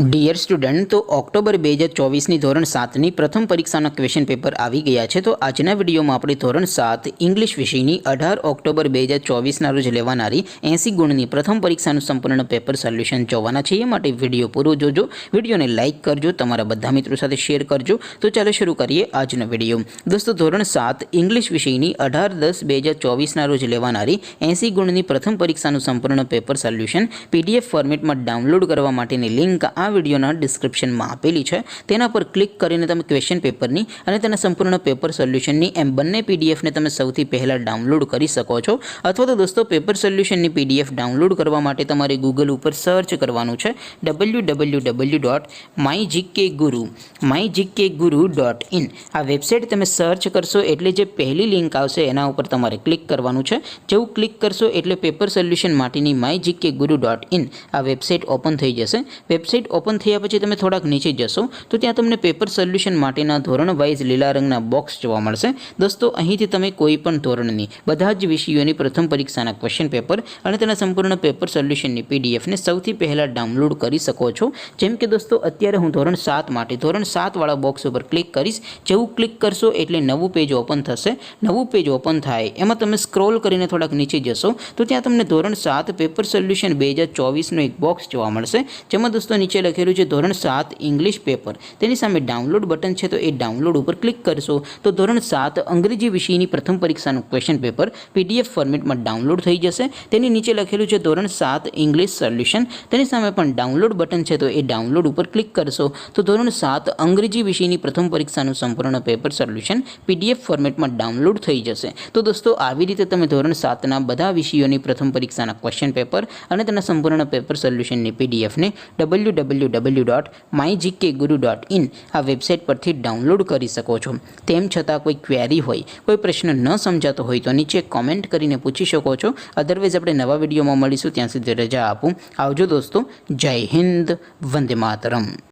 Dear student, તો October 2024ની ધોરણ 7ની પ્રથમ પરીક્ષાના ક્વેશ્ચન પેપર આવી ગયા છે। તો આજના વિડીયોમાં આપણે ધોરણ 7 ઇંગ્લિશ વિષયની 18 ઓક્ટોબર 2024ના રોજ લેવાનારી 80 ગુણની પ્રથમ પરીક્ષાનું સંપૂર્ણ પેપર સોલ્યુશન જોવાના છે। એ માટે વિડીયો પૂરો જોજો, વિડીયોને લાઇક કરજો, તમારા બધા મિત્રો સાથે શેર કરજો। તો ચાલો શરૂ કરીએ આજનો વિડીયો। દોસ્તો, ધોરણ 7 ઇંગ્લિશ વિષયની 18/10/2024ના રોજ લેવાનારી 80 ગુણની પ્રથમ પરીક્ષાનું સંપૂર્ણ પેપર સોલ્યુશન PDF ફોર્મેટમાં ડાઉનલોડ કરવા માટેની લિંક આ વિડીયોના ડિસ્ક્રિપ્શનમાં આપેલી છે। તેના પર ક્લિક કરીને તમે ક્વેશ્ચન પેપરની અને તેના સંપૂર્ણ પેપર સોલ્યુશનની એમ બંને પીડીએફને તમે સૌથી પહેલાં ડાઉનલોડ કરી શકો છો। અથવા તો દોસ્તો, પેપર સોલ્યુશનની પીડીએફ ડાઉનલોડ કરવા માટે તમારે ગૂગલ ઉપર સર્ચ કરવાનું છે www.mygkguru.in। આ વેબસાઇટ તમે સર્ચ કરશો એટલે જે પહેલી લિંક આવશે એના ઉપર તમારે ક્લિક કરવાનું છે। જેવું ક્લિક કરશો એટલે પેપર સોલ્યુશન માટેની mygkguru.in આ વેબસાઇટ ઓપન થઈ જશે। વેબસાઇટ ઓપન થયા પછી તમે થોડાક નીચે જશો તો ત્યાં તમને પેપર સોલ્યુશન માટેના ધોરણ વાઇઝ લીલા રંગના બોક્સ જોવા મળશે। દોસ્તો, અહીંથી તમે કોઈ પણ ધોરણની બધા જ વિષયોની પ્રથમ પરીક્ષાના ક્વેશ્ચન પેપર અને તેના સંપૂર્ણ પેપર સોલ્યુશનની પીડીએફને સૌથી પહેલાં ડાઉનલોડ કરી શકો છો। જેમ કે દોસ્તો, અત્યારે હું ધોરણ 7 માટે ધોરણ 7 વાળા બોક્સ ઉપર ક્લિક કરીશ। જેવું ક્લિક કરશો એટલે નવું પેજ ઓપન થશે। નવું પેજ ઓપન થાય એમાં તમે સ્ક્રોલ કરીને થોડાક નીચે જશો તો ત્યાં તમને ધોરણ 7 પેપર સોલ્યુશન 2024નો એક બોક્સ જોવા મળશે। જેમાં દોસ્તો નીચે લખેલું છે ધોરણ 7 ઇંગ્લિશ પેપર, તેની સામે ડાઉનલોડ બટન છે, તો એ ડાઉનલોડ ઉપર ક્લિક કરશો તો ધોરણ 7 અંગ્રેજી વિષયની પ્રથમ પરીક્ષાનું ક્વેશ્ચન પેપર PDF ફોર્મેટમાં ડાઉનલોડ થઈ જશે। તેની નીચે લખેલું છે ધોરણ 7 ઇંગ્લિશ સોલ્યુશન, તેની સામે પણ ડાઉનલોડ બટન છે, તો એ ડાઉનલોડ ઉપર ક્લિક કરશો તો ધોરણ 7 અંગ્રેજી વિષયની પ્રથમ પરીક્ષાનું સંપૂર્ણ પેપર સોલ્યુશન PDF ફોર્મેટમાં ડાઉનલોડ થઈ જશે। તો દોસ્તો, આવી રીતે તમે ધોરણ 7ના બધા વિષયોની પ્રથમ પરીક્ષાના ક્વેશ્ચન પેપર અને તેના સંપૂર્ણ પેપર સોલ્યુશનની પીડીએફને www.mygkguru.in આ વેબસાઇટ પરથી ડાઉનલોડ કરી શકો છો। તેમ છતાં કોઈ ક્વેરી હોય, કોઈ પ્રશ્ન ન સમજાતો હોય તો નીચે કોમેન્ટ કરીને પૂછી શકો છો। અધરવાઇઝ આપણે નવા વિડીયોમાં મળીશું, ત્યાં સુધી રજા આપું। આવજો દોસ્તો, જય હિન્દ, વંદે માતરમ।